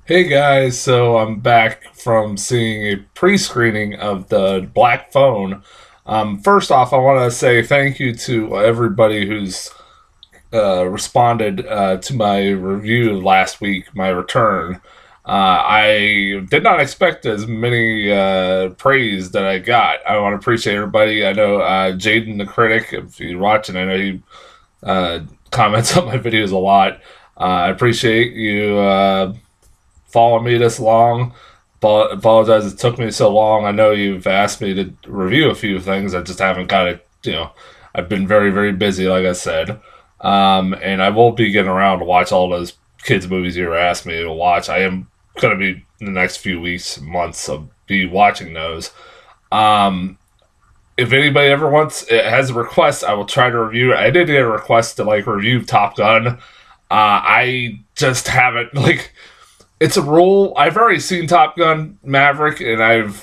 Hey guys, so I'm back from seeing a pre-screening of the Black Phone. First off, I want to say thank you to everybody who's responded to my review last week, my return. I did not expect as many praise that I got. I want to appreciate everybody. I know Jaden the critic, if you're watching, I know he uh, comments on my videos a lot. I appreciate you following me this long. Apologize it took me so long. I know you've asked me to review a few things. I just haven't got it. I've been very, very busy, like I said. And I will be getting around to watch all those kids' movies you asked me to watch. I am going to be in the next few weeks, months, of be watching those. Um, if anybody ever has a request, I will try to review it. I did get a request to review Top Gun. I just haven't it's a rule. I've already seen Top Gun Maverick, and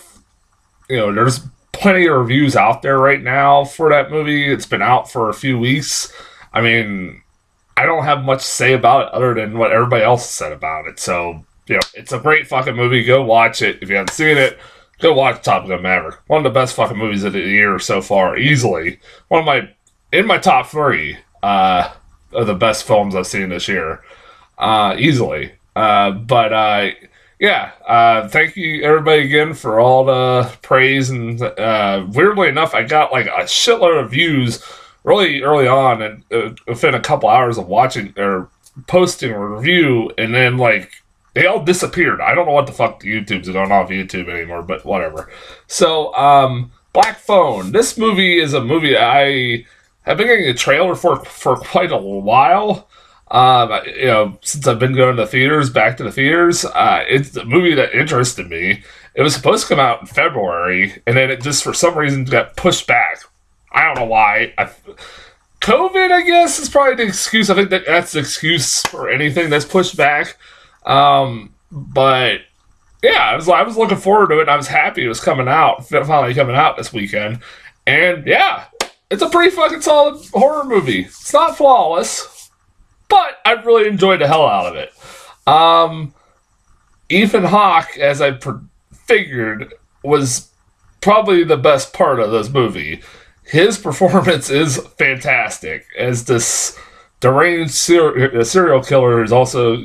there's plenty of reviews out there right now for that movie. It's been out for a few weeks. I mean, I don't have much to say about it other than what everybody else said about it. So, it's a great fucking movie. Go watch it. If you haven't seen it, go watch Top Gun Maverick. One of the best fucking movies of the year so far, easily. In my top three of the best films I've seen this year, easily. But yeah, thank you everybody again for all the praise. And weirdly enough, I got like a shitload of views really early on, and within a couple hours of watching or posting a review, and then they all disappeared. I don't know what the fuck the YouTube's going off YouTube anymore, but whatever. So, Black Phone. This movie is a movie I have been getting a trailer for quite a while. Since I've been going to the theaters, back to the theaters, it's a movie that interested me. It was supposed to come out in February, and then it just for some reason got pushed back. I don't know why. COVID, I guess, is probably the excuse. I think that's the excuse for anything that's pushed back. But yeah, I was looking forward to it. And I was happy it was coming out, finally coming out this weekend. And yeah, it's a pretty fucking solid horror movie. It's not flawless, but I really enjoyed the hell out of it. Um, Ethan Hawke, as figured, was probably the best part of this movie. His performance is fantastic as this deranged serial killer is also,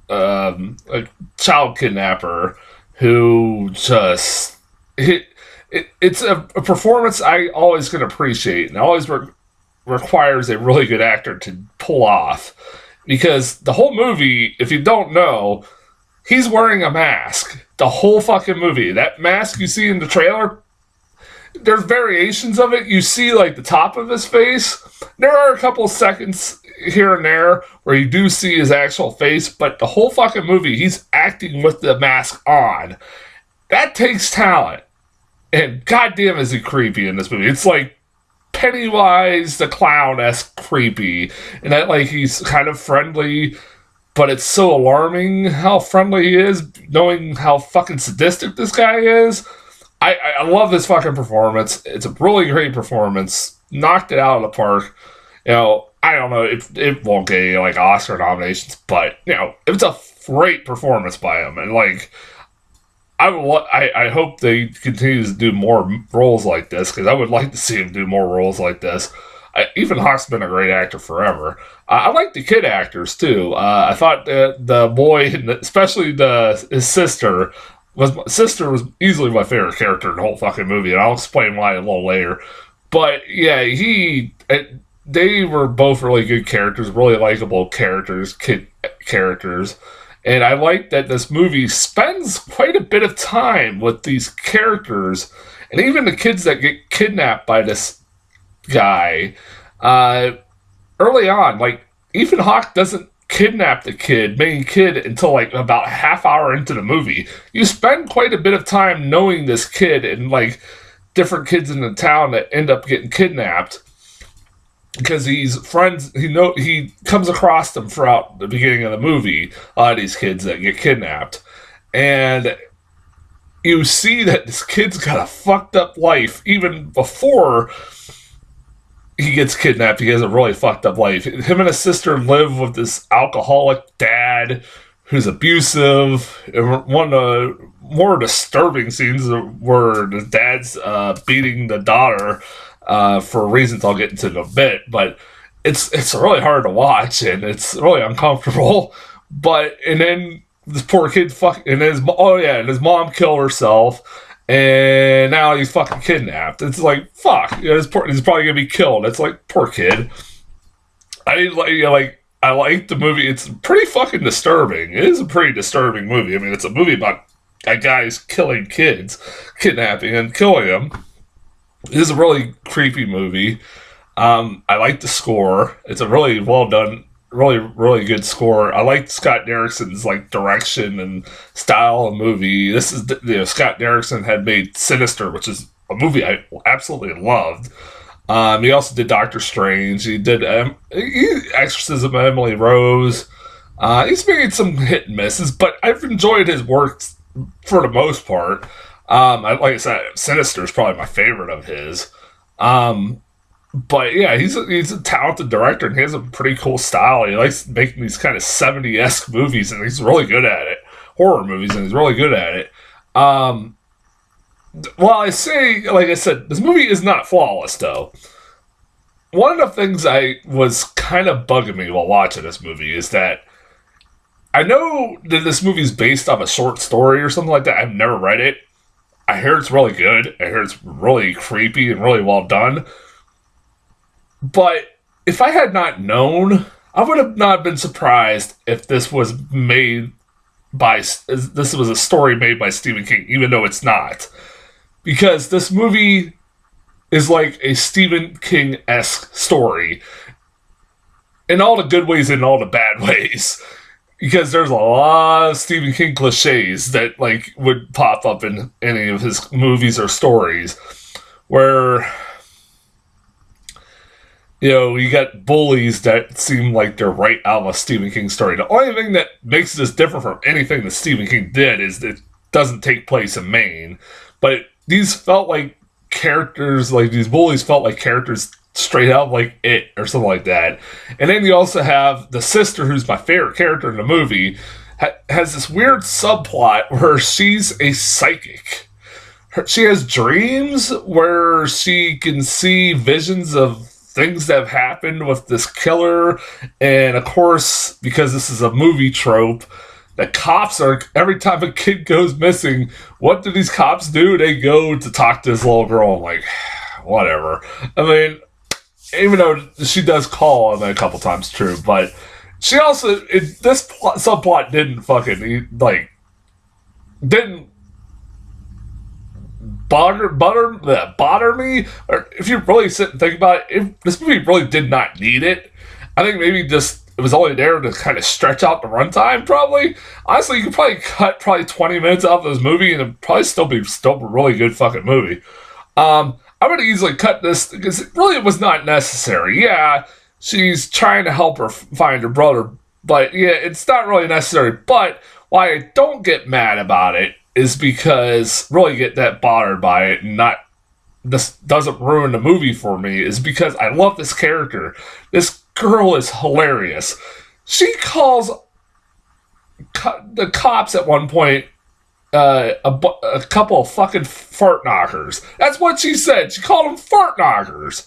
a child kidnapper who just it's a performance I always can appreciate and always requires a really good actor to pull off, because the whole movie, if you don't know, he's wearing a mask the whole fucking movie. That mask you see in the trailer, there's variations of it. You see like the top of his face. There are a couple seconds here and there where you do see his actual face, but the whole fucking movie he's acting with the mask on. That takes talent. And goddamn is he creepy in this movie. It's like Pennywise the clown esque creepy. And that he's kind of friendly, but it's so alarming how friendly he is, knowing how fucking sadistic this guy is. I love this fucking performance. It's a really great performance. Knocked it out of the park. I don't know if it won't get any, Oscar nominations, but it was a great performance by him, and I hope they continue to do more roles like this, because I would like to see him do more roles like this. Ethan Hawke's been a great actor forever. I like the kid actors too. I thought the boy, especially his sister was easily my favorite character in the whole fucking movie, and I'll explain why a little later. But yeah, they were both really good characters, really likable characters, kid characters. And I like that this movie spends quite a bit of time with these characters, and even the kids that get kidnapped by this guy. Uh, Early on, Ethan Hawke doesn't kidnap main kid, until about a half hour into the movie. You spend quite a bit of time knowing this kid and different kids in the town that end up getting kidnapped, because he's friends. He comes across them throughout the beginning of the movie. A lot of these kids that get kidnapped, and you see that this kid's got a fucked up life even before he gets kidnapped. He has a really fucked up life. Him and his sister live with this alcoholic dad who's abusive. And one of the more disturbing scenes where the dad's beating the daughter for reasons I'll get into in a bit, but it's really hard to watch and it's really uncomfortable. But and then this poor kid and his mom killed herself, and now he's fucking kidnapped. It's like fuck, he's probably gonna be killed. It's like poor kid. I like the movie. It's pretty fucking disturbing. It is a pretty disturbing movie. I mean, it's a movie about a guy's killing kids, kidnapping and killing them. It is a really creepy movie. I like the score. It's a really well done, really good score. I like Scott Derrickson's like direction and style of movie. This is Scott Derrickson had made Sinister, which is a movie I absolutely loved. He also did Doctor Strange. He did Exorcism of Emily Rose. He's made some hit and misses, but I've enjoyed his work for the most part. Like I said, Sinister is probably my favorite of his. But yeah, he's a talented director and he has a pretty cool style. He likes making these kind of 70-esque movies and he's really good at it. Horror movies and he's really good at it. Well, like I said, this movie is not flawless though. One of the things I was kind of bugging me while watching this movie is that I know that this movie is based off a short story or something like that. I've never read it. I hear it's really good. I hear it's really creepy and really well done. But if I had not known, I would have not been surprised if this was a story made by Stephen King, even though it's not. Because this movie is like a Stephen King-esque story. In all the good ways and all the bad ways. Because there's a lot of Stephen King cliches that like would pop up in any of his movies or stories. Where, you got bullies that seem like they're right out of a Stephen King story. The only thing that makes this different from anything that Stephen King did is that it doesn't take place in Maine. But these felt like characters, like these bullies felt like characters straight out like It or something like that. And then you also have the sister, who's my favorite character in the movie, has this weird subplot where she's a psychic. She has dreams where she can see visions of things that have happened with this killer. And of course, because this is a movie trope, the cops are, every time a kid goes missing, what do these cops do? They go to talk to this little girl. I'm like, whatever. I mean, even though she does call him a couple times, true, but she also, this subplot didn't didn't bother me. Or if you really sit and think about it, this movie really did not need it. I think maybe just it was only there to kind of stretch out the runtime, probably. Honestly, you could probably cut 20 minutes out of this movie and it'd probably still a really good fucking movie. I'm going to easily cut this because it really was not necessary. Yeah, she's trying to help her find her brother, but yeah, it's not really necessary. But why I don't get mad about it is because really get that bothered by it and not this doesn't ruin the movie for me is because I love this character. This girl is hilarious. She calls the cops at one point a couple of fucking fart knockers. That's what she said. She called them fart knockers.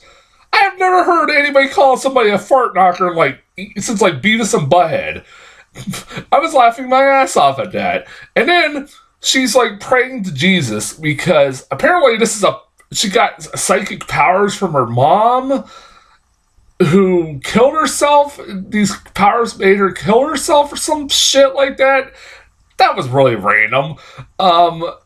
I have never heard anybody call somebody a fart knocker since Beavis and Butthead. I was laughing my ass off at that. And then she's praying to Jesus because apparently she got psychic powers from her mom who killed herself. These powers made her kill herself or some shit like that. That was really random. But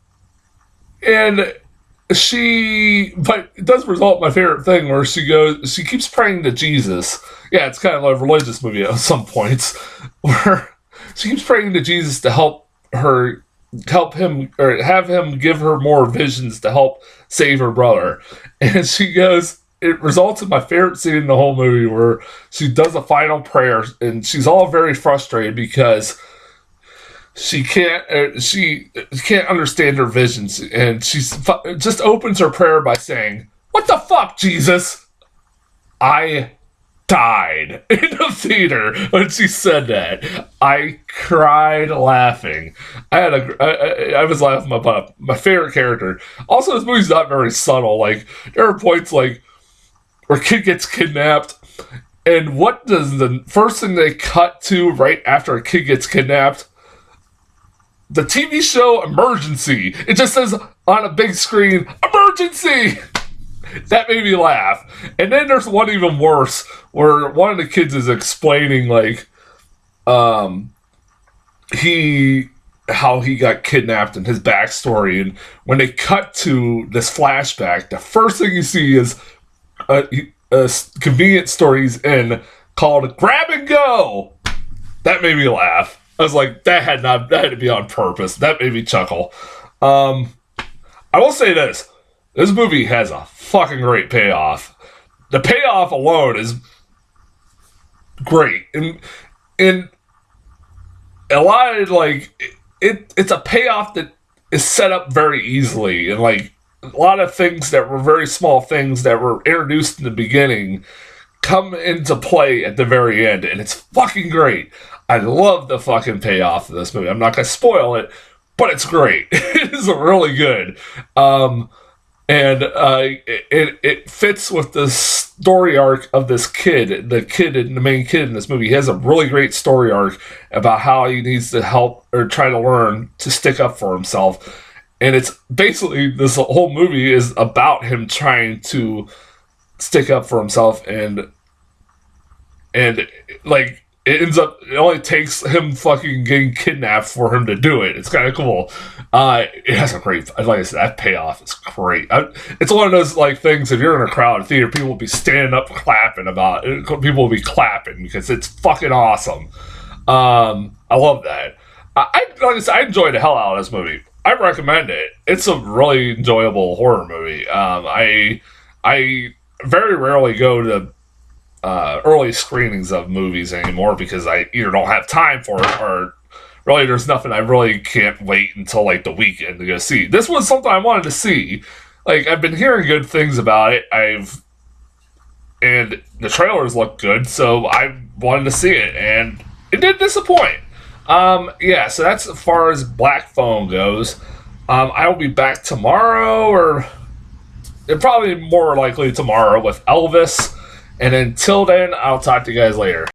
it does result in my favorite thing where she keeps praying to Jesus. Yeah, it's kind of like a religious movie at some points where she keeps praying to Jesus to help him, or have him give her more visions to help save her brother. And it results in my favorite scene in the whole movie where she does a final prayer and she's all very frustrated because she can't understand her visions, and she just opens her prayer by saying, "What the fuck, Jesus? I died in the theater when she said that. I cried laughing. I was laughing my butt off. My favorite character. Also, this movie's not very subtle. Like, there are points like where kid gets kidnapped, and what does the first thing they cut to right after a kid gets kidnapped? The TV show Emergency. It just says on a big screen, Emergency! That made me laugh. And then there's one even worse, where one of the kids is explaining, like, how he got kidnapped and his backstory. And when they cut to this flashback, the first thing you see is a convenience store he's in called Grab and Go. That made me laugh. I was like, that had to be on purpose. That made me chuckle. I will say this. This movie has a fucking great payoff. The payoff alone is great. And a lot of, like, it's a payoff that is set up very easily. And, like, a lot of things that were very small things that were introduced in the beginning come into play at the very end. And it's fucking great. I love the fucking payoff of this movie. I'm not going to spoil it, but it's great. It is really good. And it fits with the story arc of this kid. The main kid in this movie, he has a really great story arc about how he needs to help or try to learn to stick up for himself. And it's basically, this whole movie is about him trying to stick up for himself, and like, it only takes him fucking getting kidnapped for him to do it. It's kind of cool. It has a great, like I said, that payoff is great. It's one of those, like, things, if you're in a crowd theater, people will be standing up clapping about it. People will be clapping because it's fucking awesome. I love that. Like I said, I enjoyed the hell out of this movie. I recommend it. It's a really enjoyable horror movie. I very rarely go to early screenings of movies anymore because I either don't have time for it, or really there's nothing. I really can't wait until, like, the weekend to go see. This was something I wanted to see. Like, I've been hearing good things about it. And the trailers look good, so I wanted to see it, and it did disappoint. Yeah, so that's as far as Black Phone goes. I will be back tomorrow, or probably more likely tomorrow, with Elvis. And until then, I'll talk to you guys later.